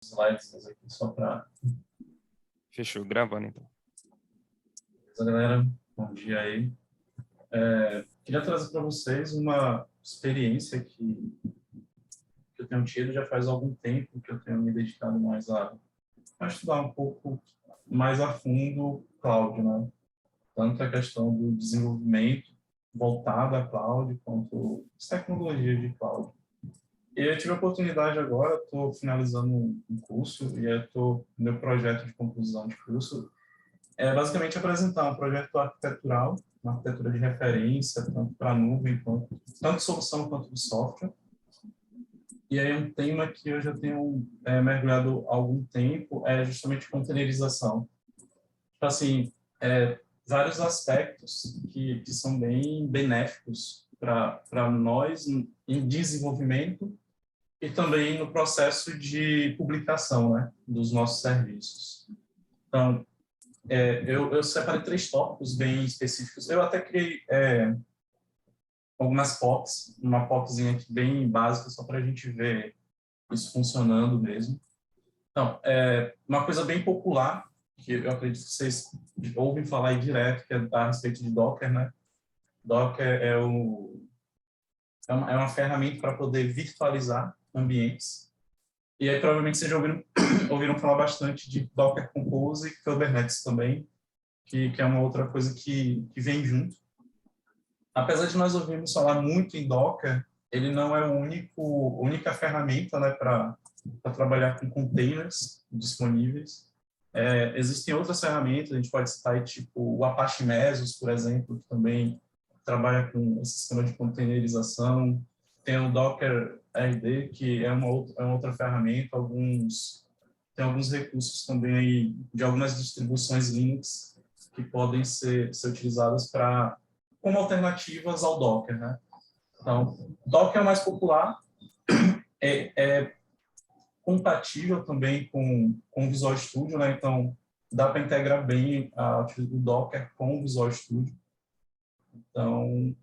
slides aqui só para... Fechou, gravando então. Beleza, galera? Bom dia aí. Queria trazer para vocês uma experiência que eu tenho tido já faz algum tempo, que eu tenho me dedicado mais a estudar um pouco mais a fundo cloud, né? Tanto a questão do desenvolvimento voltado à cloud, quanto as tecnologias de cloud. E eu tive a oportunidade agora, estou finalizando um curso, e meu projeto de conclusão de curso é basicamente apresentar um projeto arquitetural, uma arquitetura de referência, tanto para a nuvem, tanto solução quanto de software. E aí um tema que eu já tenho mergulhado há algum tempo é justamente containerização. Então, assim, vários aspectos que são bem benéficos para nós em desenvolvimento e também no processo de publicação, né, dos nossos serviços. Então, eu separei 3 tópicos bem específicos. Eu até criei algumas POCs, uma POCzinha aqui bem básica, só para a gente ver isso funcionando mesmo. Então, uma coisa bem popular, que eu acredito que vocês ouvem falar aí direto, que é a respeito de Docker, né? Docker é uma ferramenta para poder virtualizar ambientes. E aí, provavelmente, vocês já ouviram falar bastante de Docker Compose e Kubernetes também, que é uma outra coisa que vem junto. Apesar de nós ouvirmos falar muito em Docker, ele não é a única ferramenta, né, para trabalhar com containers disponíveis. Existem outras ferramentas, a gente pode citar aí, tipo o Apache Mesos, por exemplo, que também trabalha com esse sistema de containerização. Tem o Docker RD, que é uma outra ferramenta. Tem alguns recursos também aí de algumas distribuições Linux que podem ser utilizadas como alternativas ao Docker, né? Então, Docker é o mais popular, é compatível também com o Visual Studio, né? Então, dá para integrar bem o Docker com o Visual Studio. Então,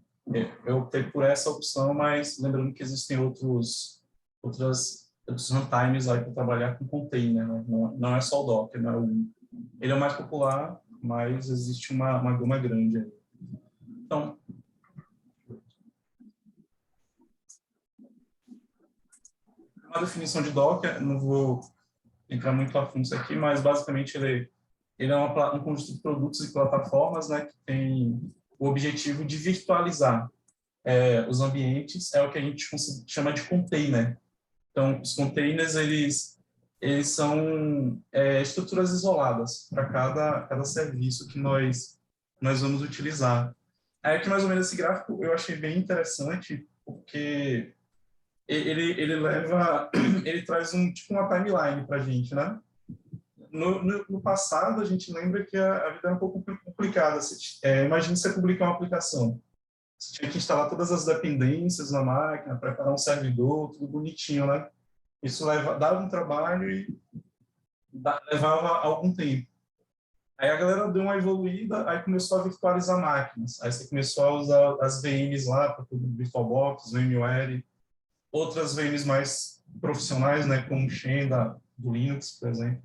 eu optei por essa opção, mas lembrando que existem outros runtimes aí para trabalhar com container, né? Não é só o Docker, né? Ele é o mais popular, mas existe uma gama grande aí. Então, uma definição de Docker, não vou entrar muito a fundo nisso aqui, mas basicamente ele é um conjunto de produtos e plataformas, né, que tem o objetivo de virtualizar os ambientes, é o que a gente chama de container. Então, os containers, eles são estruturas isoladas para cada serviço que nós vamos utilizar. Aí, aqui, mais ou menos, esse gráfico eu achei bem interessante, porque ele traz tipo uma timeline para a gente, né? No passado, a gente lembra que a vida era um pouco complicada. Imagina você publicar uma aplicação. Você tinha que instalar todas as dependências na máquina, preparar um servidor, tudo bonitinho, né? Isso dava um trabalho e levava algum tempo. Aí a galera deu uma evoluída, aí começou a virtualizar máquinas. Aí você começou a usar as VMs lá, para tudo, VirtualBox, VMware, outras VMs mais profissionais, né, como o Xen do Linux, por exemplo.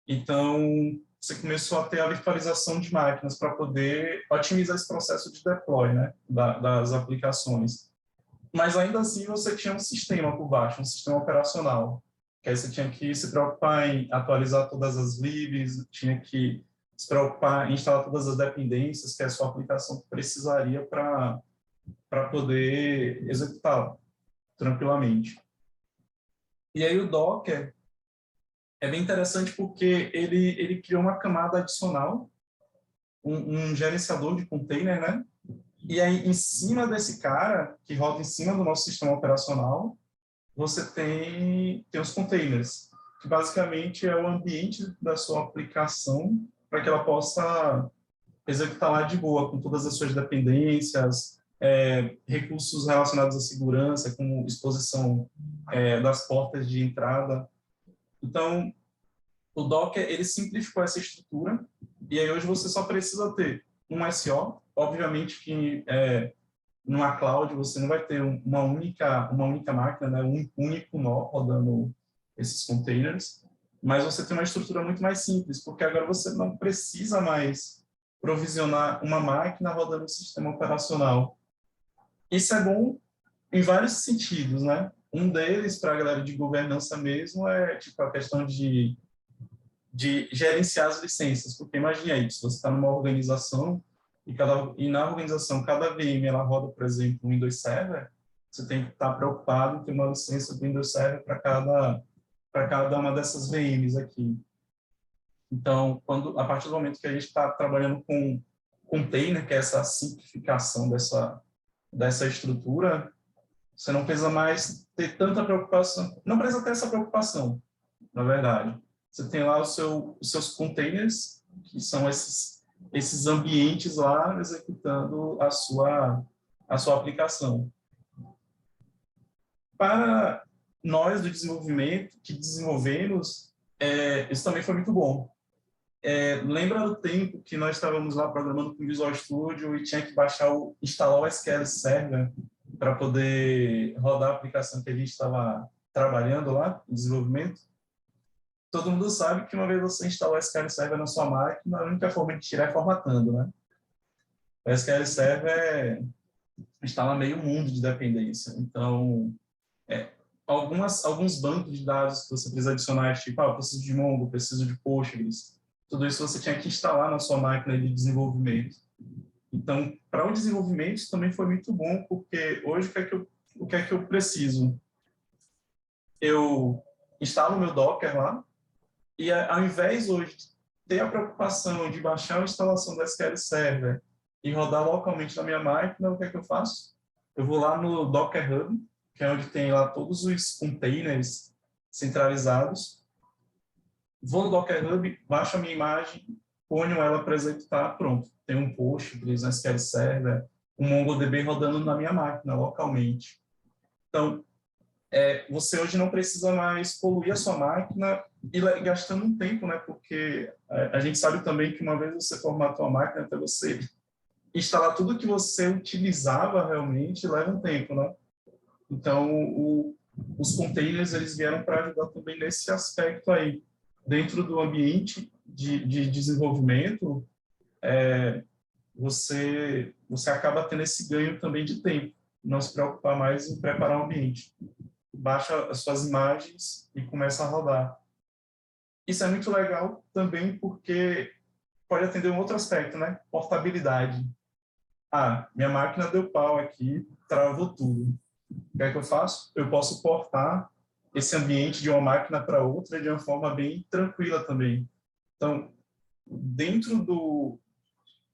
Então, você começou a ter a virtualização de máquinas para poder otimizar esse processo de deploy, né, das aplicações. Mas ainda assim você tinha um sistema por baixo, um sistema operacional, que aí você tinha que se preocupar em atualizar todas as libs, tinha que se preocupar em instalar todas as dependências que a sua aplicação precisaria para poder executá-la tranquilamente. E aí o Docker é bem interessante porque ele criou uma camada adicional, um gerenciador de container, né? E aí, em cima desse cara, que roda em cima do nosso sistema operacional, você tem os containers, que basicamente é o ambiente da sua aplicação para que ela possa executar lá de boa, com todas as suas dependências, recursos relacionados à segurança, como exposição das portas de entrada. Então, o Docker, ele simplificou essa estrutura, e aí hoje você só precisa ter um SO, obviamente que numa cloud você não vai ter uma única máquina, né, um único nó rodando esses containers, mas você tem uma estrutura muito mais simples, porque agora você não precisa mais provisionar uma máquina rodando um sistema operacional. Isso é bom em vários sentidos, né? Um deles, para a galera de governança mesmo, é tipo a questão de gerenciar as licenças, porque imagine aí, se você está numa organização e na organização cada VM ela roda, por exemplo, um Windows Server, você tem que estar preocupado em ter uma licença do Windows Server para cada uma dessas VMs aqui. Então, a partir do momento que a gente está trabalhando com container, que é essa simplificação dessa estrutura, você não precisa mais ter tanta preocupação, não precisa ter essa preocupação, na verdade. Você tem lá os seus containers, que são esses ambientes lá executando a sua aplicação. Para nós do desenvolvimento, que desenvolvemos, isso também foi muito bom. Lembra do tempo que nós estávamos lá programando com o Visual Studio e tinha que instalar o SQL Server para poder rodar a aplicação que a gente estava trabalhando lá, no desenvolvimento? Todo mundo sabe que uma vez você instalar o SQL Server na sua máquina, a única forma de tirar é formatando, né? O SQL Server instala meio mundo de dependência. Então, alguns bancos de dados que você precisa adicionar, tipo, eu preciso de Mongo, preciso de Postgres, tudo isso você tinha que instalar na sua máquina de desenvolvimento. Então, para o desenvolvimento, isso também foi muito bom, porque hoje o que é que eu preciso? Eu instalo o meu Docker lá, e ao invés hoje de ter a preocupação de baixar a instalação do SQL Server e rodar localmente na minha máquina, o que é que eu faço? Eu vou lá no Docker Hub, que é onde tem lá todos os containers centralizados. Vou no Docker Hub, baixo a minha imagem, ponho ela para executar, pronto. Tem um Postgres, um SQL Server, um MongoDB rodando na minha máquina localmente. Então, você hoje não precisa mais poluir a sua máquina e gastando um tempo, né? Porque a gente sabe também que uma vez você formatou a máquina, até você instalar tudo que você utilizava realmente leva um tempo, né? Então, os containers eles vieram para ajudar também nesse aspecto aí. Dentro do ambiente de desenvolvimento, você acaba tendo esse ganho também de tempo, não se preocupar mais em preparar o ambiente. Baixa as suas imagens e começa a rodar. Isso é muito legal também porque pode atender um outro aspecto, né? Portabilidade. Minha máquina deu pau aqui, travou tudo. O que é que eu faço? Eu posso portar esse ambiente de uma máquina para outra de uma forma bem tranquila também. Então, dentro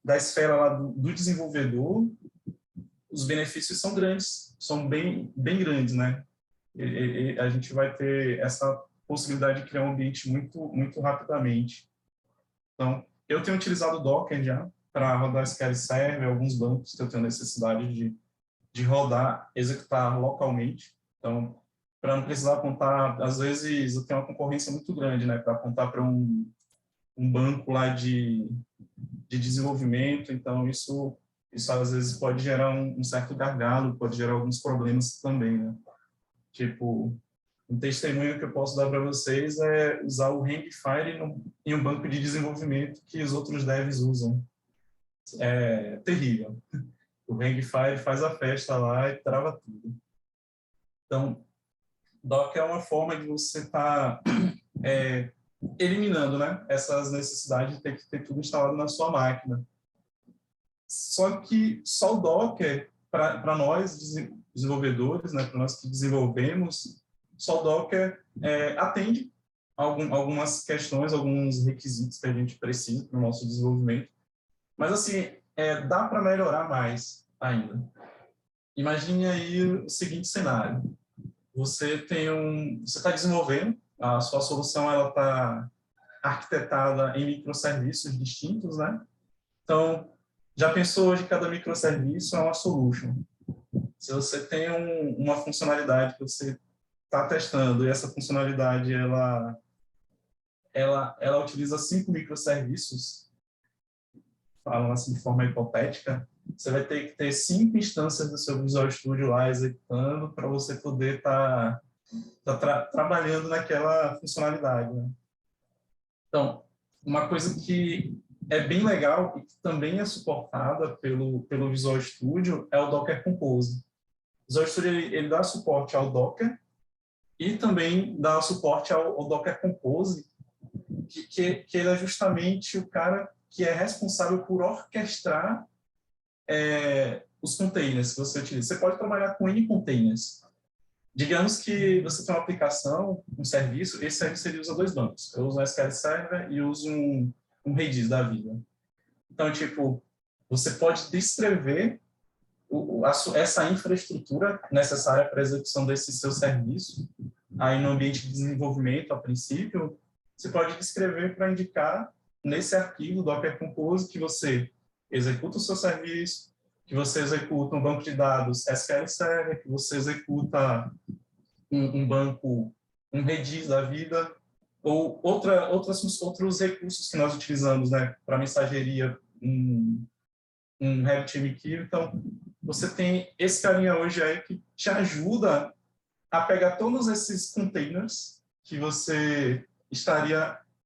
da esfera lá do desenvolvedor, os benefícios são grandes, são bem grandes, né? A gente vai ter essa possibilidade de criar um ambiente muito, muito rapidamente. Então, eu tenho utilizado o Docker já para rodar SQL Server, alguns bancos que eu tenho necessidade de rodar, executar localmente. Então, para não precisar apontar, às vezes eu tenho uma concorrência muito grande, né, para apontar para um banco lá de desenvolvimento, então isso às vezes pode gerar um certo gargalo, pode gerar alguns problemas também, né? Tipo, um testemunho que eu posso dar para vocês é usar o Hangfire em um banco de desenvolvimento que os outros devs usam. É terrível. O Hangfire faz a festa lá e trava tudo. Então, Docker é uma forma de você estar eliminando, né, essas necessidades de ter que ter tudo instalado na sua máquina. Só que só o Docker, para nós desenvolvedores, né, para nós que desenvolvemos, só o Docker atende algumas questões, alguns requisitos que a gente precisa para o nosso desenvolvimento. Mas, assim, dá para melhorar mais ainda. Imagine aí o seguinte cenário. Você está desenvolvendo, a sua solução está arquitetada em microserviços distintos, né? Então, já pensou hoje que cada microserviço é uma solution? Se você tem uma funcionalidade que você está testando e essa funcionalidade ela utiliza 5 microserviços, falando assim de forma hipotética, você vai ter que ter 5 instâncias do seu Visual Studio lá executando para você poder estar está trabalhando naquela funcionalidade, né? Então, uma coisa que é bem legal e que também é suportada pelo Visual Studio é o Docker Compose. O Visual Studio ele dá suporte ao Docker e também dá suporte ao Docker Compose, que ele é justamente o cara que é responsável por orquestrar os containers que você utiliza. Você pode trabalhar com N containers. Digamos que você tem uma aplicação, um serviço, esse serviço ele usa dois bancos. Eu uso um SQL Server e uso um Redis da vida. Então, tipo, você pode descrever essa infraestrutura necessária para a execução desse seu serviço. Aí, no ambiente de desenvolvimento, a princípio, você pode descrever para indicar nesse arquivo Docker Compose que você executa o seu serviço, que você executa um banco de dados SQL Server, que você executa um banco, um Redis da vida, ou outros recursos que nós utilizamos, né, para mensageria, um RabbitMQ. Então, você tem esse carinha hoje aí que te ajuda a pegar todos esses containers que você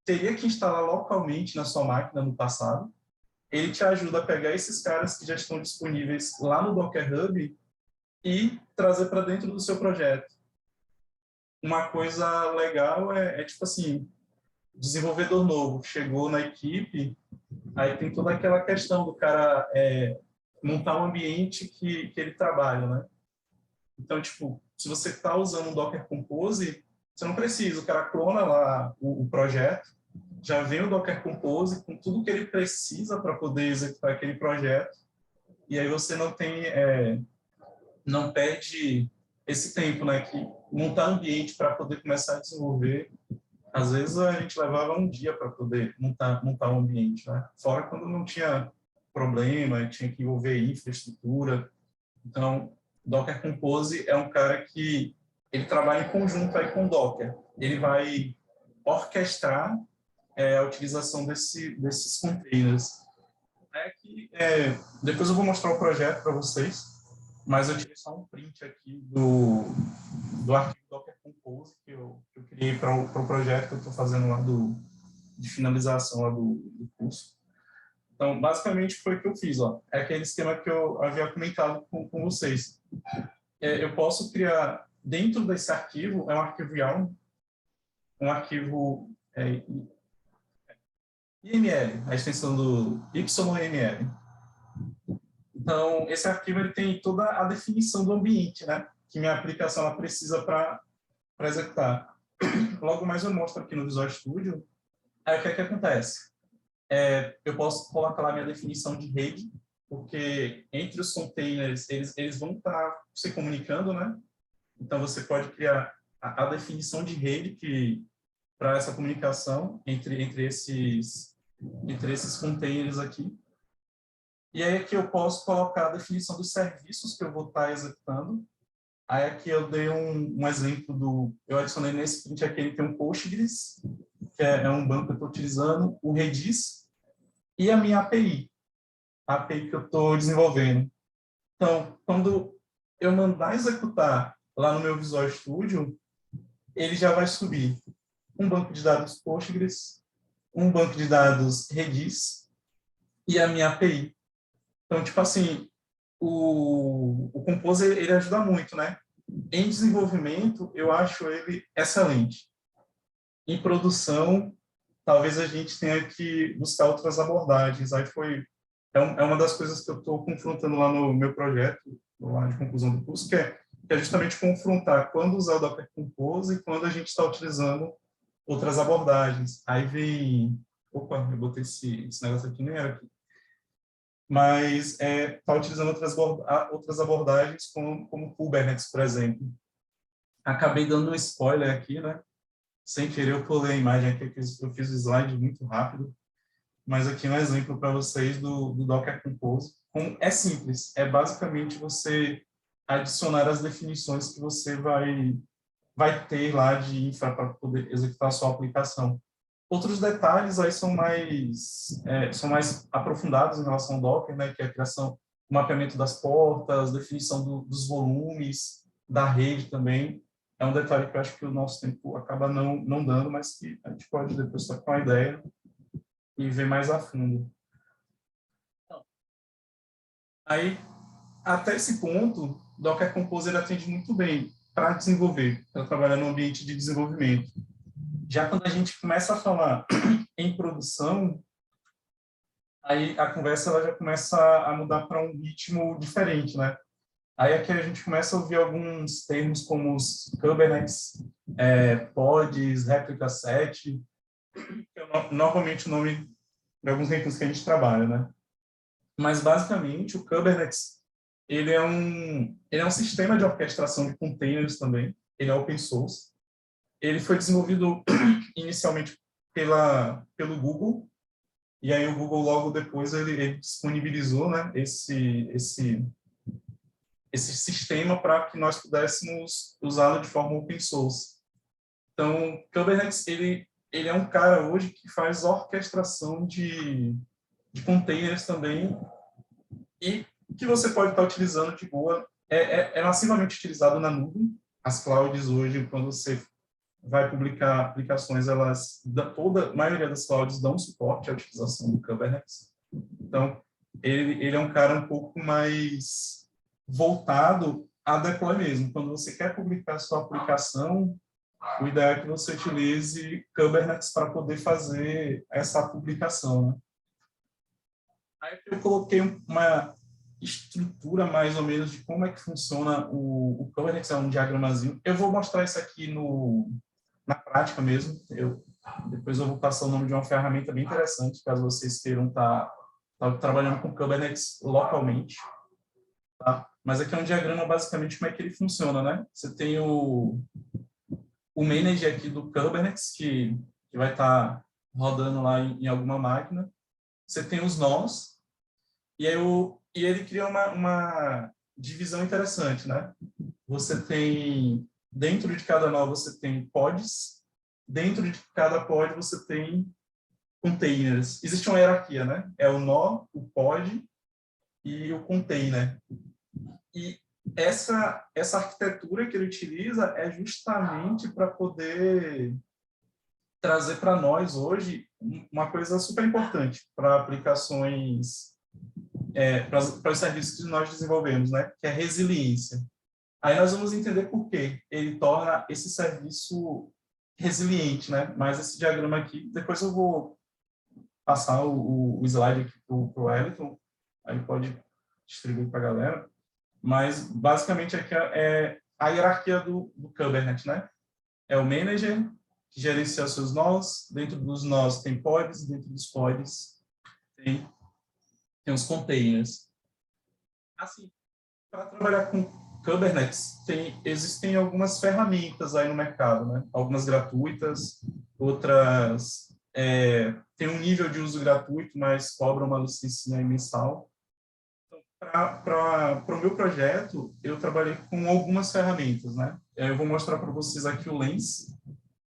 teria que instalar localmente na sua máquina no passado. Ele te ajuda a pegar esses caras que já estão disponíveis lá no Docker Hub e trazer para dentro do seu projeto. Uma coisa legal tipo assim, desenvolvedor novo chegou na equipe, aí tem toda aquela questão do cara montar um ambiente que ele trabalha, né? Então, tipo, se você está usando um Docker Compose, você não precisa, o cara clona lá o projeto, já vem o Docker Compose com tudo que ele precisa para poder executar aquele projeto, e aí você não perde esse tempo, né? Que montar ambiente para poder começar a desenvolver, às vezes a gente levava um dia para poder montar um ambiente, né? Fora quando não tinha problema, tinha que envolver infraestrutura. Então, Docker Compose é um cara que ele trabalha em conjunto aí com o Docker. Ele vai orquestrar a utilização desses containers. Depois eu vou mostrar o projeto para vocês, mas eu tirei só um print aqui do arquivo Docker Compose que eu criei para o projeto que eu estou fazendo lá de finalização lá do curso. Então, basicamente, foi o que eu fiz. Ó. É aquele esquema que eu havia comentado com vocês. Eu posso criar, dentro desse arquivo, é um arquivo YAML, um arquivo YML, a extensão do YML. Então, esse arquivo ele tem toda a definição do ambiente, né? Que minha aplicação ela precisa para executar. Logo mais eu mostro aqui no Visual Studio. Aí o que é que acontece? Eu posso colocar lá minha definição de rede, porque entre os containers eles vão estar se comunicando, né? Então você pode criar a definição de rede que para essa comunicação entre esses containers aqui. E aí aqui eu posso colocar a definição dos serviços que eu vou estar executando. Aí aqui eu dei um exemplo eu adicionei nesse print aqui, ele tem um Postgres, que é um banco que eu estou utilizando, o Redis e a minha API, a API que eu estou desenvolvendo. Então, quando eu mandar executar lá no meu Visual Studio, ele já vai subir um banco de dados Postgres, um banco de dados Redis e a minha API. Então, tipo assim, o Compose ele ajuda muito, né? Em desenvolvimento, eu acho ele excelente. Em produção, talvez a gente tenha que buscar outras abordagens. Aí é uma das coisas que eu estou confrontando lá no meu projeto, lá de conclusão do curso, que é justamente confrontar quando usar o Docker Compose e quando a gente está utilizando outras abordagens. Aí vem... Opa, eu botei esse negócio aqui, nem era aqui. Mas está utilizando outras abordagens, como Kubernetes, por exemplo. Acabei dando um spoiler aqui, né? Sem querer, eu pulei a imagem aqui, eu fiz o slide muito rápido, mas aqui é um exemplo para vocês do Docker Compose. É simples, é basicamente você adicionar as definições que você vai ter lá de infra para poder executar a sua aplicação. Outros detalhes aí são mais aprofundados em relação ao Docker, né, que é a criação, o mapeamento das portas, definição dos volumes, da rede também. é um detalhe que eu acho que o nosso tempo acaba não dando, mas que a gente pode depois trocar uma ideia e ver mais a fundo. Aí, até esse ponto, Docker Compose ele atende muito bem para desenvolver, para trabalhar no ambiente de desenvolvimento. Já quando a gente começa a falar em produção, aí a conversa ela já começa a mudar para um ritmo diferente, né? Aí aqui a gente começa a ouvir alguns termos como os Kubernetes, pods, réplica set, que é normalmente o nome de alguns recursos que a gente trabalha, né? Mas basicamente o Kubernetes ele é um sistema de orquestração de containers também. Ele é open source. Ele foi desenvolvido inicialmente pelo Google, e aí o Google logo depois ele disponibilizou, né, esse sistema para que nós pudéssemos usá-lo de forma open source. Então, Kubernetes ele é um cara hoje que faz orquestração de containers também e que você pode estar utilizando de boa. É massivamente utilizado na nuvem. As clouds hoje, quando você vai publicar aplicações, a maioria das clouds dão suporte à utilização do Kubernetes. Então, ele é um cara um pouco mais voltado a deploy mesmo. Quando você quer publicar a sua aplicação, o ideal é que você utilize Kubernetes para poder fazer essa publicação, né? Aí eu coloquei uma estrutura mais ou menos de como é que funciona o Kubernetes, é um diagramazinho. Eu vou mostrar isso aqui na prática mesmo. Depois eu vou passar o nome de uma ferramenta bem interessante, caso vocês queiram estar trabalhando com Kubernetes localmente. Tá? Mas aqui é um diagrama, basicamente, como é que ele funciona, né? Você tem o manager aqui do Kubernetes, que vai estar rodando lá em alguma máquina. Você tem os nós, e ele cria uma divisão interessante, né? Você tem, dentro de cada nó, você tem pods, dentro de cada pod você tem containers. Existe uma hierarquia, né? É o nó, o pod e o container. E essa arquitetura que ele utiliza é justamente para poder trazer para nós hoje uma coisa super importante para aplicações, para os serviços que nós desenvolvemos, né? Que é resiliência. Aí nós vamos entender por que ele torna esse serviço resiliente, né? Mas esse diagrama aqui, depois eu vou passar o slide aqui para o Wellington, aí pode distribuir para a galera. Mas, basicamente, aqui é a hierarquia do Kubernetes, né? É o manager, que gerencia os seus nós. Dentro dos nós tem pods, dentro dos pods tem os containers. Assim, para trabalhar com Kubernetes, existem algumas ferramentas aí no mercado, né? Algumas gratuitas, outras têm um nível de uso gratuito, mas cobram uma licença mensal. Para o meu projeto, eu trabalhei com algumas ferramentas, né? Eu vou mostrar para vocês aqui o Lens,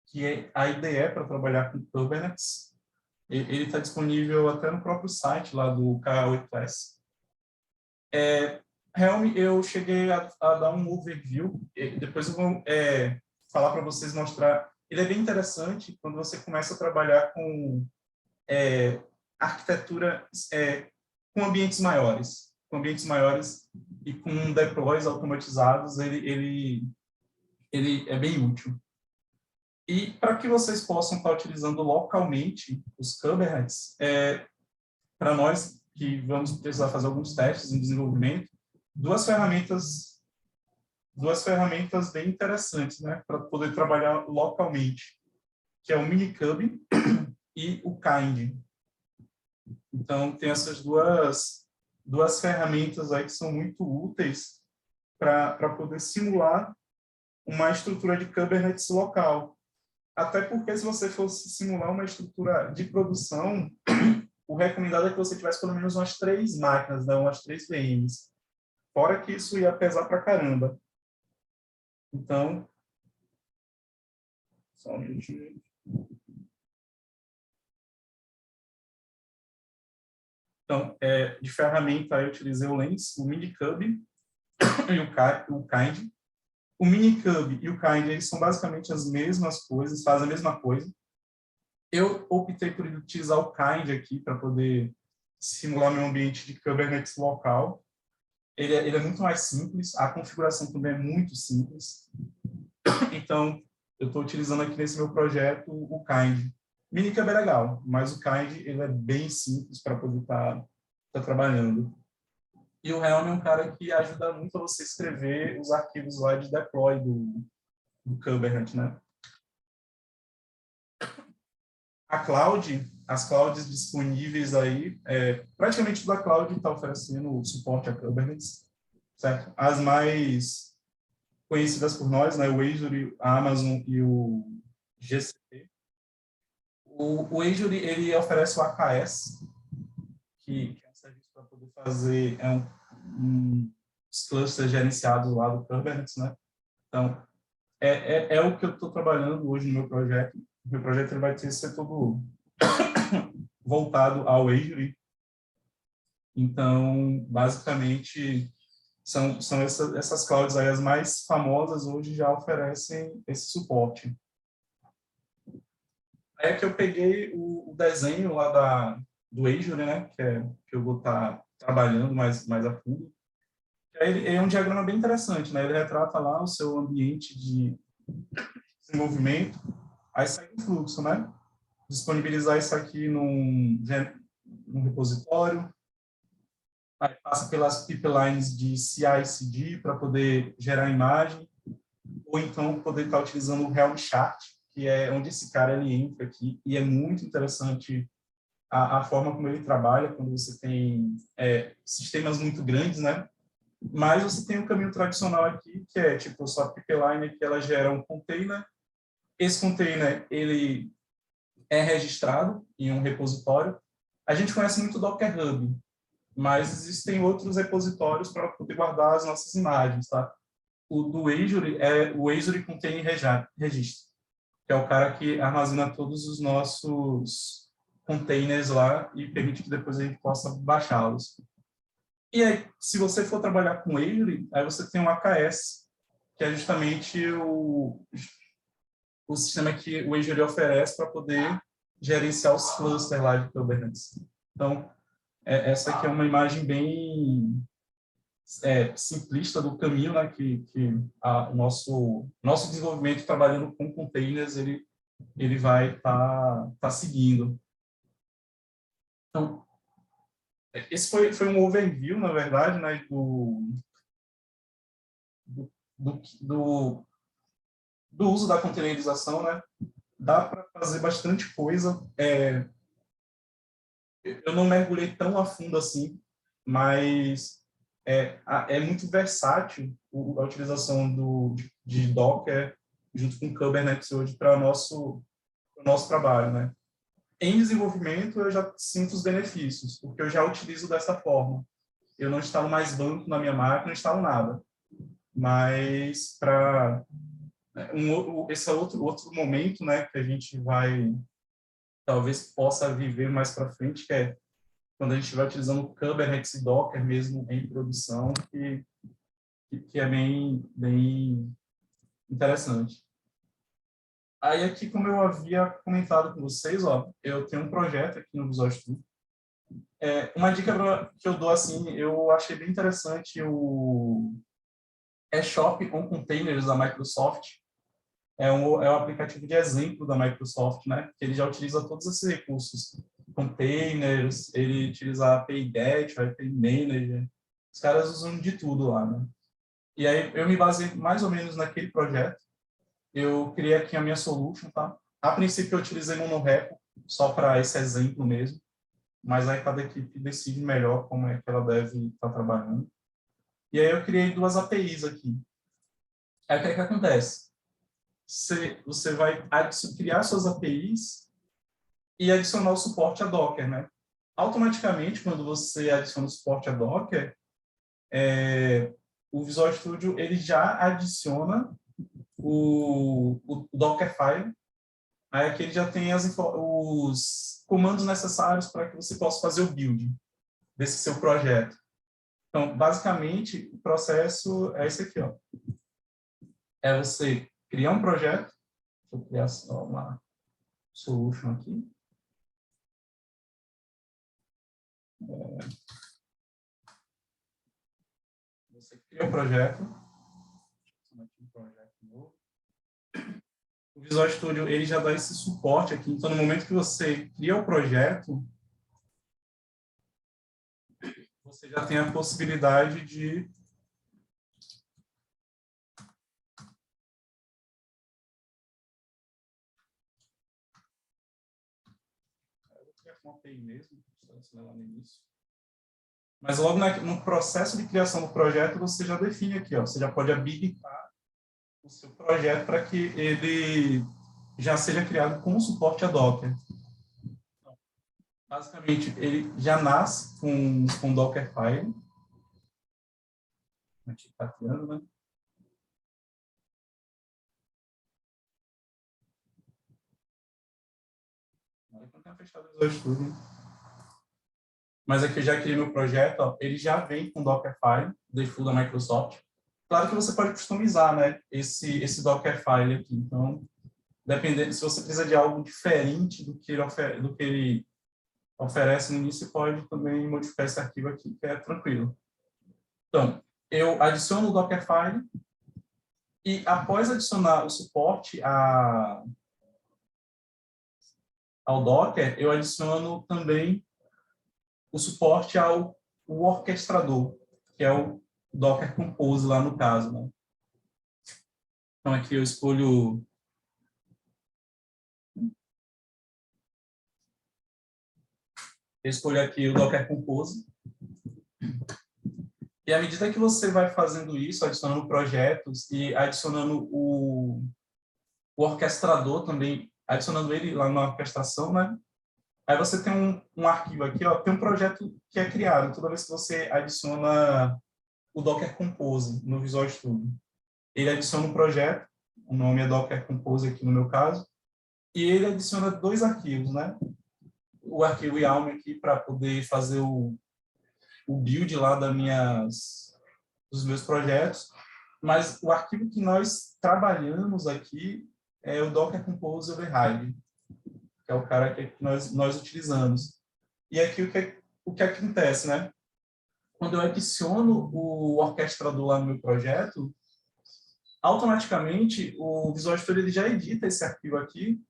que é a IDE para trabalhar com Kubernetes. Ele está disponível até no próprio site lá do K8S. Realmente, eu cheguei a dar um overview, depois eu vou falar para vocês, mostrar. Ele é bem interessante quando você começa a trabalhar com arquitetura com ambientes maiores. Com ambientes maiores e com deploys automatizados, ele é bem útil. E para que vocês possam estar utilizando localmente os Kubernetes, para nós que vamos precisar fazer alguns testes em desenvolvimento, duas ferramentas bem interessantes, né, para poder trabalhar localmente, que é o Minikube e o Kind. Então, tem essas duas ferramentas aí que são muito úteis para poder simular uma estrutura de Kubernetes local. Até porque, se você fosse simular uma estrutura de produção, o recomendado é que você tivesse pelo menos umas 3 máquinas, né? Umas 3 VMs. Fora que isso ia pesar pra caramba. Então, só um minutinho. Então, de ferramenta, eu utilizei o Lens, o Minikube e o Kind. O Minikube e o Kind, eles são basicamente as mesmas coisas, fazem a mesma coisa. Eu optei por utilizar o Kind aqui para poder simular meu ambiente de Kubernetes local. Ele é muito mais simples, a configuração também é muito simples. Então, eu estou utilizando aqui nesse meu projeto o Kind. Minikube é legal, mas o Kind ele é bem simples para poder estar trabalhando. E o Helm é um cara que ajuda muito a você escrever os arquivos lá de deploy do Kubernetes, né? A cloud, as clouds disponíveis aí, praticamente toda a cloud está oferecendo suporte a Kubernetes, certo? As mais conhecidas por nós, né? O Azure, a Amazon e o GCP. O Azure, ele oferece o AKS, que é um serviço para poder fazer os clusters gerenciados lá do Kubernetes, né? Então, é o que eu estou trabalhando hoje no meu projeto. O meu projeto ele vai ser todo voltado ao Azure. Então, basicamente, são essas clouds aí, as mais famosas hoje já oferecem esse suporte. Aí é que eu peguei o desenho lá do Azure, né, que eu vou estar trabalhando mais a fundo. Ele é um diagrama bem interessante, né? Ele retrata lá o seu ambiente de desenvolvimento, aí sai um fluxo, né? Disponibilizar isso aqui num repositório, aí passa pelas pipelines de CI/CD para poder gerar imagem, ou então poder estar utilizando o Helm chart, que é onde esse cara ele entra aqui, e é muito interessante a forma como ele trabalha quando você tem sistemas muito grandes, né? Mas você tem um caminho tradicional aqui, que é tipo sua pipeline, que ela gera um container. Esse container, ele é registrado em um repositório. A gente conhece muito o Docker Hub, mas existem outros repositórios para poder guardar as nossas imagens, tá? O do Azure é o Azure Container Registry, que é o cara que armazena todos os nossos containers lá e permite que depois a gente possa baixá-los. E aí, se você for trabalhar com Azure, aí você tem o AKS, que é justamente o sistema que o Azure oferece para poder gerenciar os clusters lá de Kubernetes. Então, essa aqui é uma imagem bem simplista do caminho, né, que o nosso desenvolvimento trabalhando com containers, ele vai tá seguindo. Então, esse foi um overview, na verdade, né, do uso da containerização, né? Dá para fazer bastante coisa. Eu não mergulhei tão a fundo assim, mas é muito versátil a utilização de Docker junto com Kubernetes hoje para o nosso trabalho, né? Em desenvolvimento, eu já sinto os benefícios, porque eu já utilizo dessa forma. Eu não instalo mais banco na minha máquina, não instalo nada. Mas para esse outro momento, né, que a gente vai talvez possa viver mais para frente, que é quando a gente vai utilizando o Kubernetes e Docker mesmo em produção, que é bem interessante. Aí aqui, como eu havia comentado com vocês, ó, eu tenho um projeto aqui no Visual Studio. Uma dica que eu dou assim, eu achei bem interessante o eShop on Containers da Microsoft. É um aplicativo de exemplo da Microsoft, né? Que ele já utiliza todos esses recursos, containers, ele utiliza a API Get, a API Manager, os caras usam de tudo lá, né? E aí eu me baseei mais ou menos naquele projeto, eu criei aqui a minha solution, tá? A princípio eu utilizei Monorepo, só para esse exemplo mesmo, mas aí cada equipe decide melhor como é que ela deve estar trabalhando. E aí eu criei duas APIs aqui. Aí o que é que acontece? Você vai criar suas APIs e adicionar o suporte a Docker, né? Automaticamente, quando você adiciona o suporte a Docker, o Visual Studio ele já adiciona o Dockerfile, aí aqui ele já tem os comandos necessários para que você possa fazer o build desse seu projeto. Então, basicamente, o processo é esse aqui, ó. é você criar um projeto. Deixa eu criar só uma solution aqui. Você cria um projeto. O Visual Studio ele já dá esse suporte aqui. Então, no momento que você cria o projeto, você já tem a possibilidade de uma API mesmo, lá no início. Mas logo no processo de criação do projeto, você já define aqui, ó, você já pode habilitar o seu projeto para que ele já seja criado com suporte a Docker. Então, basicamente, ele já nasce com Dockerfile. A gente está criando, né? Não tem fechado o Visual Studio. Mas aqui eu já criei meu projeto, ó, ele já vem com Dockerfile, default da Microsoft. Claro que você pode customizar, né, esse Dockerfile aqui. Então, dependendo, se você precisa de algo diferente do que ele oferece no início, você pode também modificar esse arquivo aqui, que é tranquilo. Então, eu adiciono o Dockerfile e após adicionar o suporte ao Docker, eu adiciono também o suporte ao orquestrador, que é o Docker Compose lá no caso, né? Então aqui eu escolho aqui o Docker Compose. E à medida que você vai fazendo isso, adicionando projetos e adicionando o orquestrador também, adicionando ele lá na orquestração, né? Aí você tem um arquivo aqui, ó, tem um projeto que é criado toda vez que você adiciona o Docker Compose no Visual Studio. Ele adiciona um projeto, o nome é Docker Compose aqui no meu caso, e ele adiciona 2 arquivos, né? O arquivo YAML aqui para poder fazer o build lá dos meus projetos, mas o arquivo que nós trabalhamos aqui é o Docker Compose Override, que é o cara que nós utilizamos. E aqui o que acontece, né? Quando eu adiciono o orquestrador lá no meu projeto, automaticamente o Visual Studio ele já edita esse arquivo aqui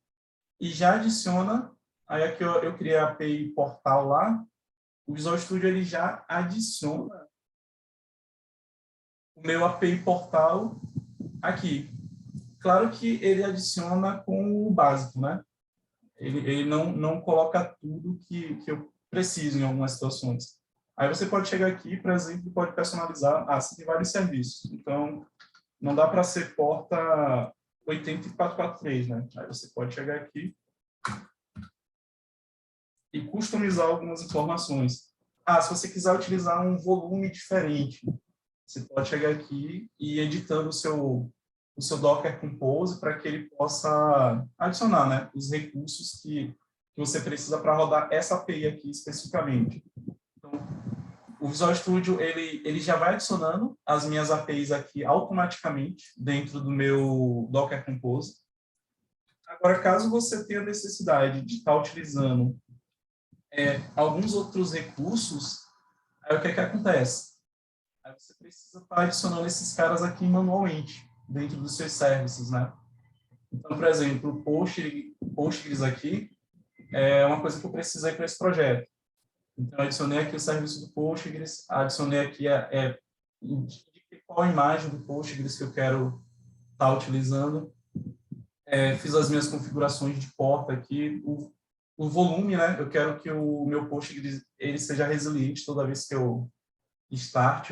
e já adiciona. Aí aqui eu criei a API portal lá, o Visual Studio ele já adiciona o meu API portal aqui. Claro que ele adiciona com o básico, né? Ele não coloca tudo que eu preciso em algumas situações. Aí você pode chegar aqui, por exemplo, e pode personalizar. Você tem vários serviços. Então, não dá para ser porta 80443, né? Aí você pode chegar aqui e customizar algumas informações. Se você quiser utilizar um volume diferente, você pode chegar aqui e ir editando o seu Docker Compose para que ele possa adicionar, né, os recursos que você precisa para rodar essa API aqui especificamente. Então, o Visual Studio ele já vai adicionando as minhas APIs aqui automaticamente dentro do meu Docker Compose. Agora, caso você tenha necessidade de estar utilizando alguns outros recursos, aí o que acontece? Aí você precisa estar adicionando esses caras aqui manualmente, dentro dos seus services, né? Então, por exemplo, o Postgres aqui é uma coisa que eu precisei para esse projeto. Então, eu adicionei aqui o serviço do Postgres, adicionei aqui qual imagem do Postgres que eu quero estar utilizando, fiz as minhas configurações de porta aqui, o volume, né? Eu quero que o meu Postgres ele seja resiliente toda vez que eu start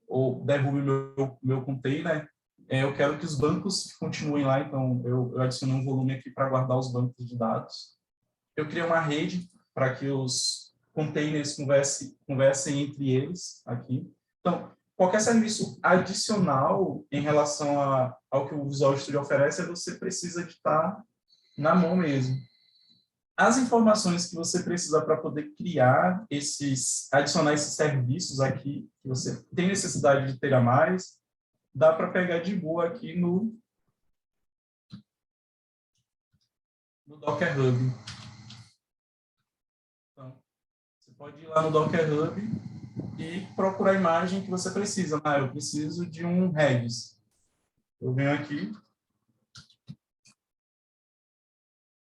ou derrube o meu container. Eu quero que os bancos continuem lá, então eu adicionei um volume aqui para guardar os bancos de dados. Eu criei uma rede para que os containers conversem entre eles aqui. Então, qualquer serviço adicional em relação ao que o Visual Studio oferece, você precisa de estar na mão mesmo. As informações que você precisa para poder criar adicionar esses serviços aqui, que você tem necessidade de ter a mais, dá para pegar de boa aqui no Docker Hub. Então, você pode ir lá no Docker Hub e procurar a imagem que você precisa. Ah, eu preciso de um Redis. Eu venho aqui.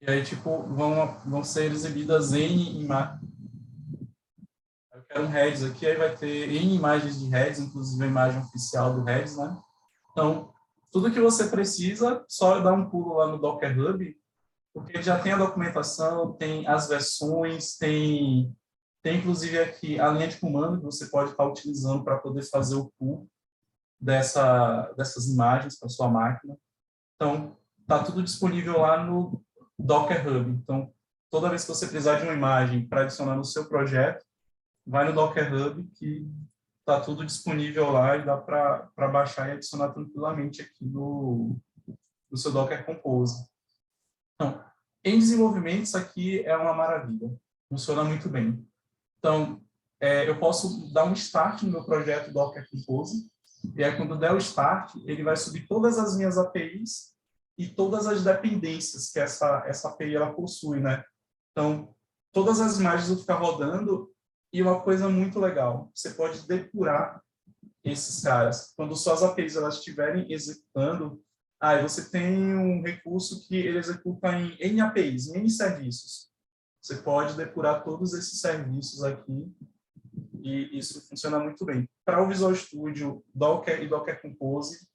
E aí, tipo, vão ser exibidas N imagens. Eu quero um Redis aqui, aí vai ter N imagens de Redis, inclusive a imagem oficial do Redis, né? Então, tudo que você precisa, só dar um pulo lá no Docker Hub, porque já tem a documentação, tem as versões, tem inclusive aqui a linha de comando que você pode estar utilizando para poder fazer o pull dessas imagens para sua máquina. Então, está tudo disponível lá no Docker Hub. Então, toda vez que você precisar de uma imagem para adicionar no seu projeto, vai no Docker Hub que está tudo disponível lá e dá para baixar e adicionar tranquilamente aqui no seu Docker Compose. Então, em desenvolvimento, isso aqui é uma maravilha. Funciona muito bem. Então, eu posso dar um start no meu projeto Docker Compose, e aí quando der o start, ele vai subir todas as minhas APIs e todas as dependências que essa API ela possui, né? Então, todas as imagens vão ficar rodando, e uma coisa muito legal, você pode depurar esses caras. Quando suas APIs elas estiverem executando, aí você tem um recurso que ele executa em N APIs, em N serviços. Você pode depurar todos esses serviços aqui e isso funciona muito bem. Para o Visual Studio, Docker e Docker Compose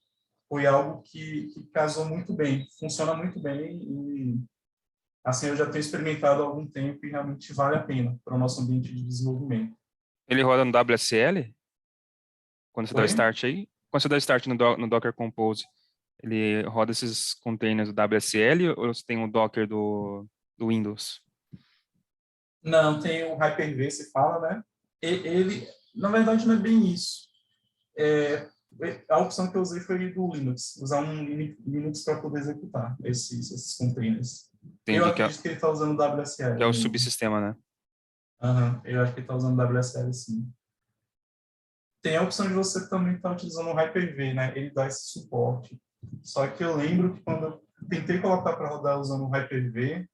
foi algo que casou muito bem, funciona muito bem e assim eu já tenho experimentado há algum tempo e realmente vale a pena para o nosso ambiente de desenvolvimento. Ele roda no WSL? Quando você dá o Oi? start aí? Quando você dá o start no Docker Compose, ele roda esses containers do WSL ou você tem o Docker do Windows? Não, tem o Hyper-V, se fala, né? Ele, na verdade, não é bem isso. A opção que eu usei foi do Linux, usar um Linux para poder executar esses containers. Eu Entendi, acredito que ele está usando que WSL é o mesmo. subsistema, né? Uhum, eu acho que ele está usando WSL, sim. Tem a opção de você também estar utilizando o Hyper-V, né? Ele dá esse suporte. Só que eu lembro que quando eu tentei colocar para rodar usando o Hyper-V,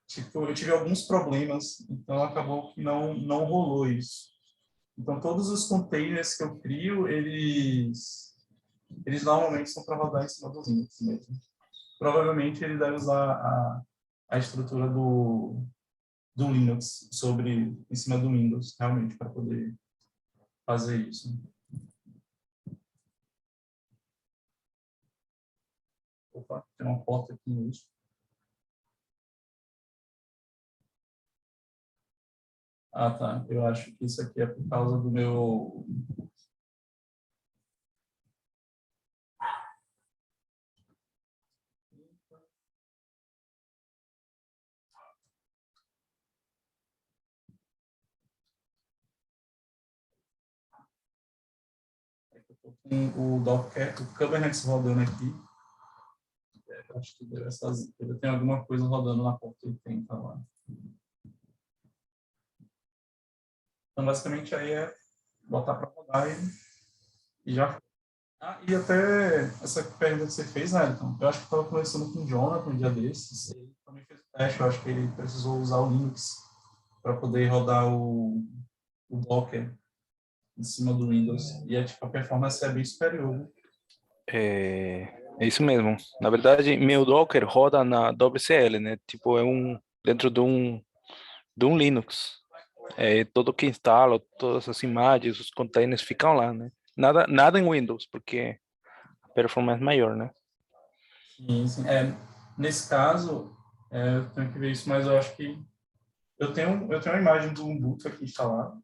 tipo, eu tive alguns problemas, então acabou que não rolou isso. Então, todos os containers que eu crio, eles normalmente são para rodar em cima dos Linux mesmo. Provavelmente ele deve usar a estrutura do Linux em cima do Windows, realmente, para poder fazer isso. Opa, tem uma porta aqui no último. Ah, tá. Eu acho que isso aqui é por causa do meu... Eu tô com o Docker, o Kubernetes rodando aqui. Eu acho que deve ter alguma coisa rodando na porta 80 lá. Então, basicamente, aí é botar para rodar e já. Ah, e até essa pergunta que você fez, né, então, eu acho que estava conversando com o Jonathan um dia desses, ele também fez o teste, eu acho que ele precisou usar o Linux para poder rodar o Docker em cima do Windows, e tipo, a performance é bem superior, né? É isso mesmo. Na verdade, meu Docker roda na WCL, né? Tipo, dentro de um Linux. Tudo que instalo, todas as imagens, os containers ficam lá, né? Nada em Windows, porque a performance é maior, né? Sim, sim. Nesse caso, eu tenho que ver isso, mas eu acho que eu tenho uma imagem do Ubuntu aqui instalado.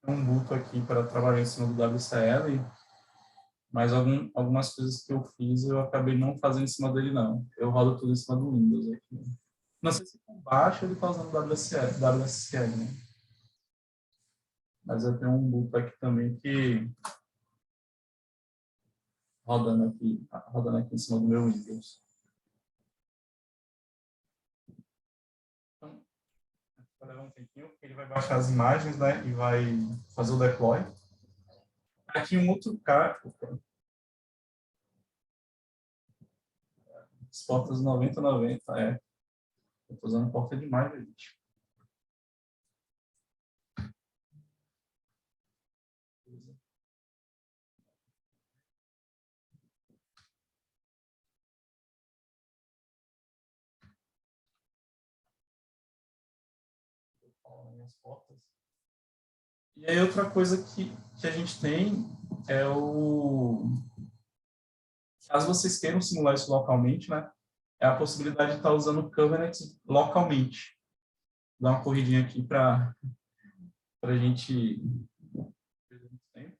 Um Ubuntu aqui para trabalhar em cima do WCL, mas algumas coisas que eu fiz eu acabei não fazendo em cima dele, não. Eu rodo tudo em cima do Windows aqui. Não sei se por baixo ele está usando WSL, né? Mas eu tenho um Ubuntu aqui também que rodando aqui em cima do meu Windows. Então, vai levar um tempinho, porque ele vai baixar as imagens, né, e vai fazer o deploy. Aqui um outro cara, as portas 9090, eu estou usando porta demais, gente. Minhas portas. E aí outra coisa que a gente tem é caso vocês queiram simular isso localmente, né, é a possibilidade de estar usando o Kubernetes localmente. Vou dar uma corridinha aqui para a gente perder muito tempo.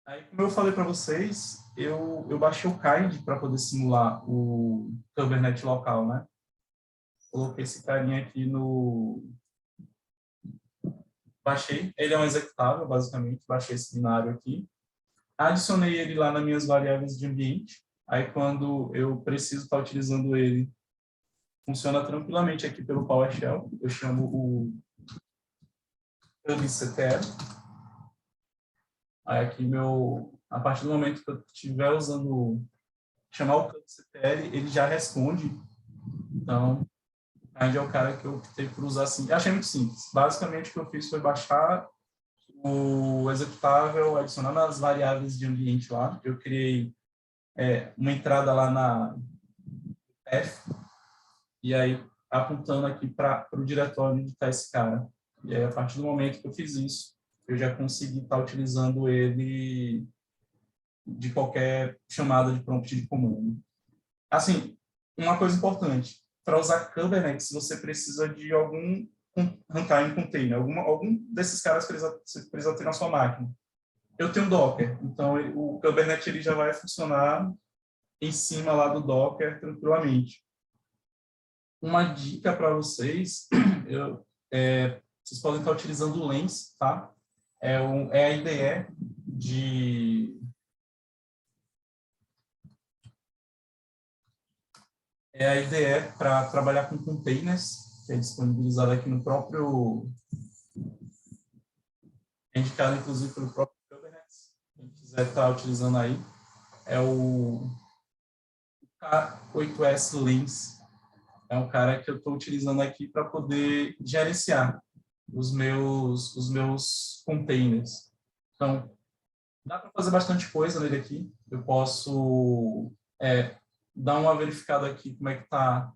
Aí, como eu falei para vocês, eu baixei o Kind para poder simular o Kubernetes local, né? Coloquei esse carinha aqui no... Baixei, ele é um executável, basicamente, baixei esse binário aqui. Adicionei ele lá nas minhas variáveis de ambiente. Aí, quando eu preciso estar utilizando ele, funciona tranquilamente aqui pelo PowerShell. Eu chamo o kubectl. Aí, aqui, a partir do momento que eu estiver usando, chamar o kubectl, ele já responde. Então, o Kind é o cara que eu optei por usar assim. Eu achei muito simples. Basicamente, o que eu fiz foi baixar o executável, adicionar nas variáveis de ambiente lá. Eu criei uma entrada lá na F, e aí apontando aqui para o diretório onde está esse cara. E aí, a partir do momento que eu fiz isso, eu já consegui estar utilizando ele de qualquer chamada de prompt de comando. Assim, uma coisa importante, para usar Kubernetes, você precisa de algum runtime container, algum desses caras você precisa ter na sua máquina. Eu tenho Docker, então o Kubernetes ele já vai funcionar em cima lá do Docker tranquilamente. Uma dica para vocês, vocês podem estar utilizando o Lens, tá? É a IDE para trabalhar com containers, que é disponibilizado aqui no próprio... É indicado, inclusive, pelo próprio Kubernetes. Quem quiser estar utilizando aí, é o K8S Lens. É um cara que eu estou utilizando aqui para poder gerenciar os meus containers. Então, dá para fazer bastante coisa nele aqui. Eu posso dar uma verificada aqui como é que está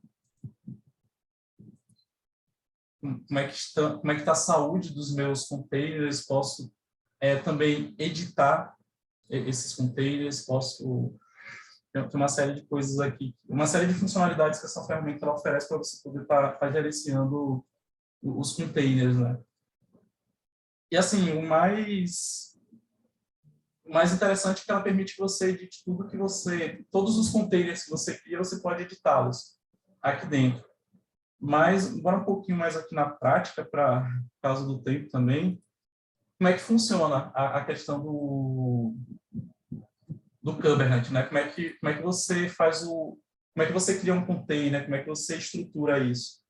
a saúde dos meus containers. Posso também editar esses containers. Tem uma série de coisas aqui, uma série de funcionalidades que essa ferramenta ela oferece para você poder estar gerenciando os containers, né? E assim, o mais interessante é que ela permite que você edite todos os containers que você cria, você pode editá-los aqui dentro. Mas, agora um pouquinho mais aqui na prática, por causa do tempo também, como é que funciona a questão do Kubernetes, né? Como é que você como é que você cria um container, como é que você estrutura isso?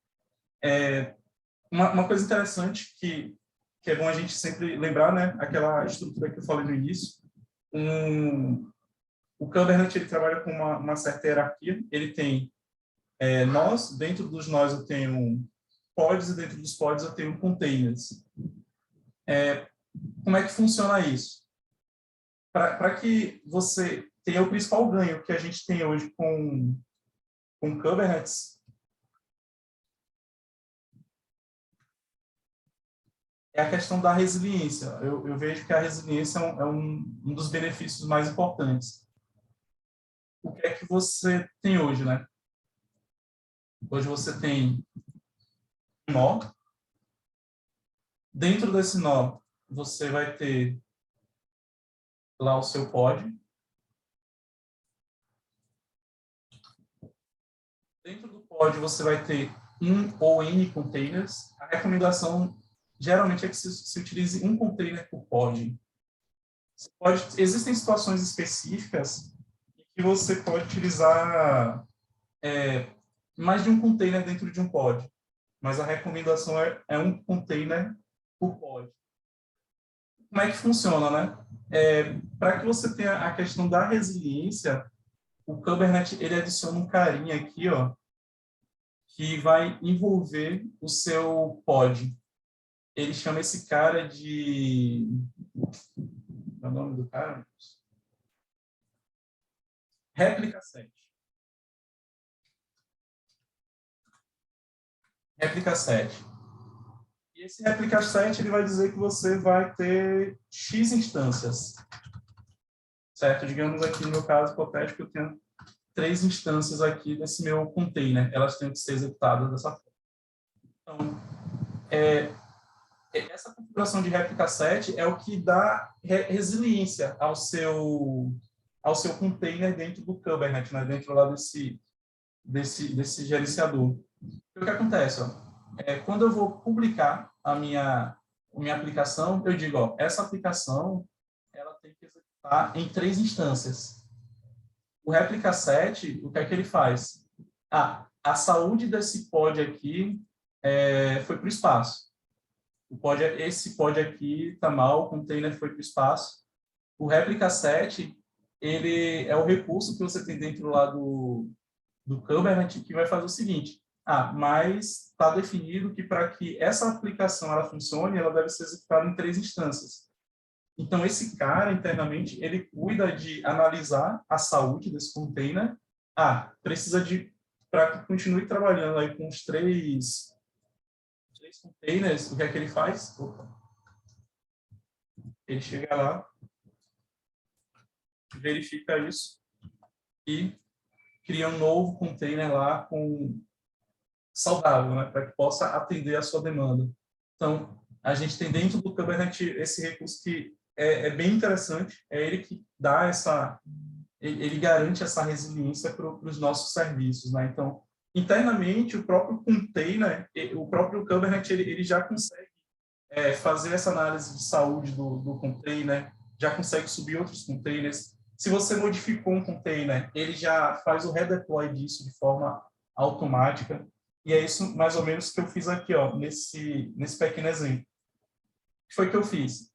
Uma coisa interessante que é bom a gente sempre lembrar, né? Aquela estrutura que eu falei no início. O Kubernetes ele trabalha com uma certa hierarquia. Ele tem nós, dentro dos nós eu tenho pods e dentro dos pods eu tenho containers. Como é que funciona isso? Para que você tenha o principal ganho que a gente tem hoje com Kubernetes, é a questão da resiliência. Eu vejo que a resiliência é um dos benefícios mais importantes. O que é que você tem hoje, né? Hoje você tem um nó. Dentro desse nó, você vai ter lá o seu pod. Dentro do pod, você vai ter um ou N containers. A recomendação, geralmente, é que se utilize um container por pod. Existem situações específicas em que você pode utilizar mais de um container dentro de um pod. mas a recomendação é um container por pod. Como é que funciona, né? Para que você tenha a questão da resiliência, o Kubernetes ele adiciona um carinha aqui, ó, que vai envolver o seu pod. Ele chama esse cara de... Qual é o nome do cara? Réplica set. Réplica set. E esse réplica set ele vai dizer que você vai ter X instâncias. Certo? Digamos aqui no meu caso hipotético, eu tenho 3 instâncias aqui desse meu container. Elas têm que ser executadas dessa forma. Então, essa configuração de réplica set é o que dá resiliência ao seu container dentro do Kubernetes, né? Dentro lá desse gerenciador. O que acontece? Ó? Quando eu vou publicar a minha aplicação, eu digo, ó, essa aplicação ela tem que executar em 3 instâncias. O réplica set, o que é que ele faz? A saúde desse pod aqui foi para o espaço. Esse pod aqui está mal, o container foi para o espaço. O réplica set, ele é o recurso que você tem dentro lá do Kubernetes que vai fazer o seguinte, mas está definido que para que essa aplicação ela funcione, ela deve ser executada em 3 instâncias. Então, esse cara, internamente, ele cuida de analisar a saúde desse container. Precisa para que continue trabalhando aí com os 3 containers, o que é que ele faz? Ele chega lá, verifica isso e cria um novo container lá saudável, né, para que possa atender a sua demanda. Então, a gente tem dentro do Kubernetes esse recurso que é bem interessante, é ele que dá ele garante essa resiliência para os nossos serviços, né? Então, internamente, o próprio container, o próprio Kubernetes, ele já consegue fazer essa análise de saúde do container, já consegue subir outros containers. Se você modificou um container, ele já faz o redeploy disso de forma automática. E é isso, mais ou menos, que eu fiz aqui, ó, nesse pequeno exemplo. O que foi que eu fiz?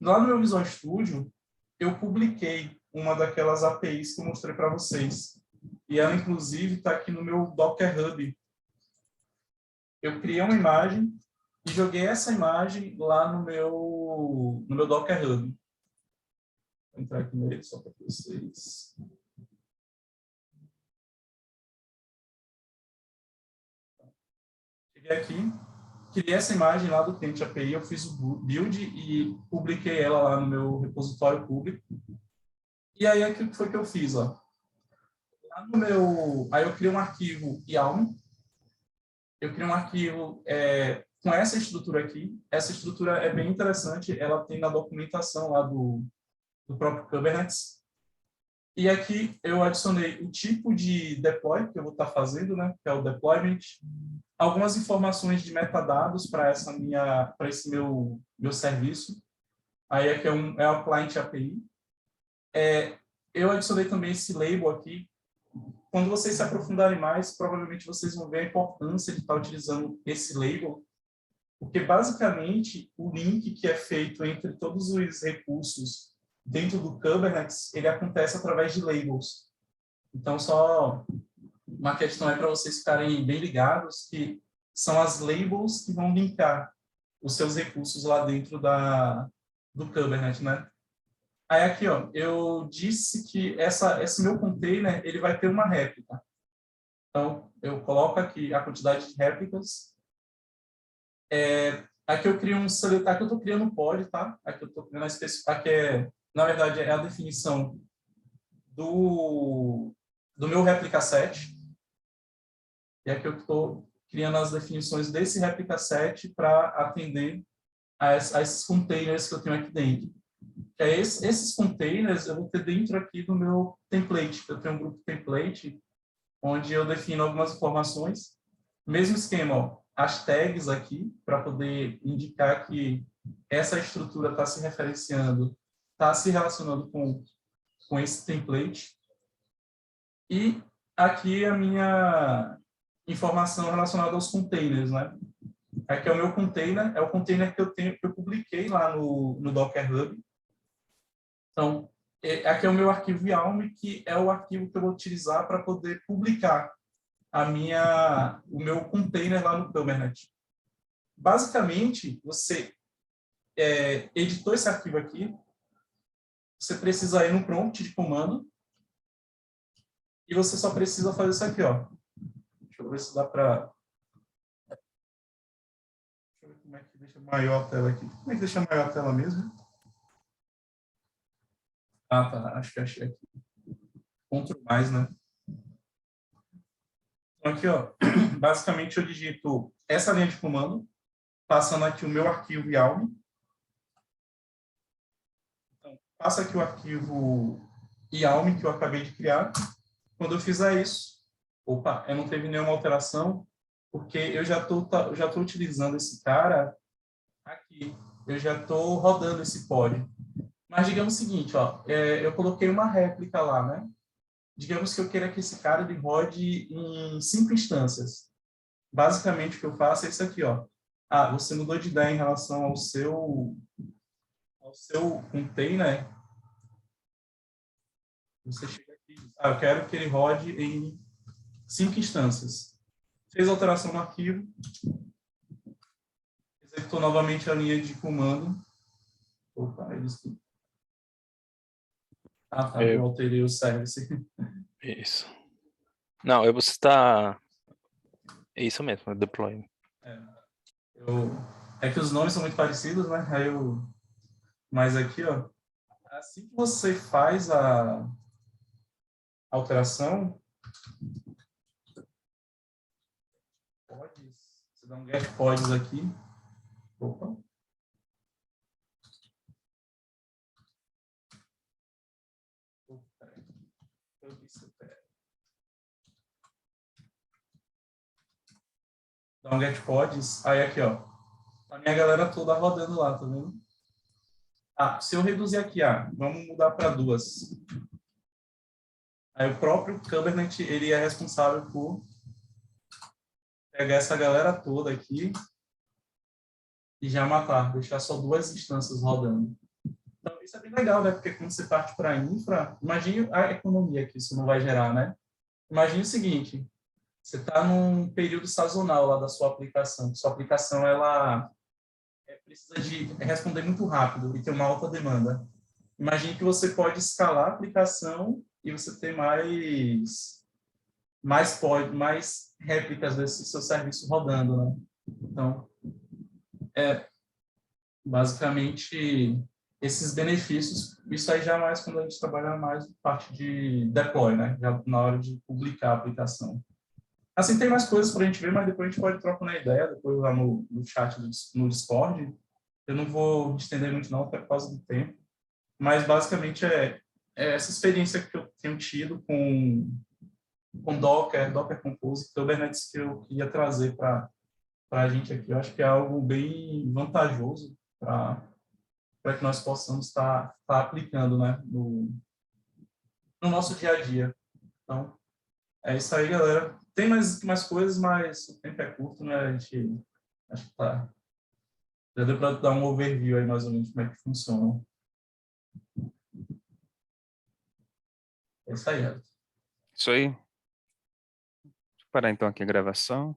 Lá no meu Visual Studio, eu publiquei uma daquelas APIs que eu mostrei para vocês. E ela, inclusive, está aqui no meu Docker Hub. Eu criei uma imagem e joguei essa imagem lá no meu Docker Hub. Vou entrar aqui nele só para vocês. Cheguei aqui, criei essa imagem lá do Client API, eu fiz o build e publiquei ela lá no meu repositório público. E aí, o que foi que eu fiz? Ó? Lá aí eu criei um arquivo YAML, eu criei um arquivo com essa estrutura aqui. Essa estrutura é bem interessante, ela tem na documentação lá do próprio Kubernetes. E aqui eu adicionei o tipo de deploy que eu vou estar fazendo, né, que é o deployment, algumas informações de metadados para esse meu serviço. Aí aqui é o Client API. Eu adicionei também esse label aqui. Quando vocês se aprofundarem mais, provavelmente vocês vão ver a importância de estar utilizando esse label, porque basicamente o link que é feito entre todos os recursos dentro do Kubernetes, ele acontece através de labels. Então, só uma questão para vocês ficarem bem ligados, que são as labels que vão linkar os seus recursos lá dentro do Kubernetes, né? Aí aqui, ó, eu disse que esse meu container, ele vai ter uma réplica. Então, eu coloco aqui a quantidade de réplicas. Aqui eu crio aqui eu estou criando um pod, tá? Aqui eu estou criando aqui na verdade, é a definição do meu réplica set. E aqui eu estou criando as definições desse réplica set para atender a esses containers que eu tenho aqui dentro. Esses containers eu vou ter dentro aqui do meu template. Eu tenho um grupo template, onde eu defino algumas informações. Mesmo esquema, ó, as tags aqui, para poder indicar que essa estrutura está se referenciando, está se relacionando com esse template. E aqui a minha informação relacionada aos containers, né? Aqui é o meu container, é o container que eu publiquei lá no Docker Hub. Então, aqui é o meu arquivo YAML, que é o arquivo que eu vou utilizar para poder publicar o meu container lá no Kubernetes. Basicamente, você editou esse arquivo aqui, você precisa ir no prompt de comando e você só precisa fazer isso aqui, ó. Deixa eu ver se dá para... Deixa eu ver como é que deixa maior a tela aqui. Como é que deixa maior a tela mesmo? Ah, tá. Acho que achei aqui. Ctrl mais, né? Então, aqui, ó. Basicamente, eu digito essa linha de comando, passando aqui o meu arquivo YAML. Então, passa aqui o arquivo YAML que eu acabei de criar. Quando eu fizer isso, opa, não teve nenhuma alteração, porque eu já tô utilizando esse cara aqui. Eu já estou rodando esse pod. Mas digamos o seguinte, ó, eu coloquei uma réplica lá, né? Digamos que eu queira que esse cara ele rode em 5 instâncias. Basicamente, o que eu faço é isso aqui, ó. Ah, você mudou de ideia em relação ao seu container. Você chega aqui e diz, eu quero que ele rode em 5 instâncias. Fez alteração no arquivo. Executou novamente a linha de comando. Opa, eles... Ah, tá, eu alterei o service. Isso. Não, você está... É isso mesmo, deploy. É que os nomes são muito parecidos, né? Mas aqui, ó, assim que você faz a alteração, você dá um get pods aqui. Opa. Dá um get pods, aí aqui, ó, a minha galera toda rodando lá, tá vendo? Se eu reduzir aqui, vamos mudar para 2. Aí o próprio Kubernetes, ele é responsável por pegar essa galera toda aqui e já matar, deixar só 2 instâncias rodando. Então, isso é bem legal, né? Porque quando você parte para a infra, imagine a economia que isso não vai gerar, né? Imagine o seguinte, você está num período sazonal lá da sua aplicação. Sua aplicação, ela precisa de responder muito rápido e tem uma alta demanda. Imagine que você pode escalar a aplicação e você ter mais réplicas desse seu serviço rodando, né? Então, basicamente esses benefícios, isso aí já mais quando a gente trabalha mais parte de deploy, né? Já na hora de publicar a aplicação. Assim, tem mais coisas para a gente ver, mas depois a gente pode trocar uma ideia, depois lá no chat, no Discord. Eu não vou me estender muito não, até por causa do tempo. Mas basicamente é essa experiência que eu tenho tido com Docker Compose, Kubernetes, que eu queria trazer para a gente aqui. Eu acho que é algo bem vantajoso para que nós possamos estar aplicando, né, no nosso dia a dia. Então, é isso aí, galera. Tem mais coisas, mas o tempo é curto, né? A gente acho que já deu para dar um overview aí, mais ou menos, como é que funciona. É isso aí, Alex. Isso aí. Deixa eu parar então aqui a gravação.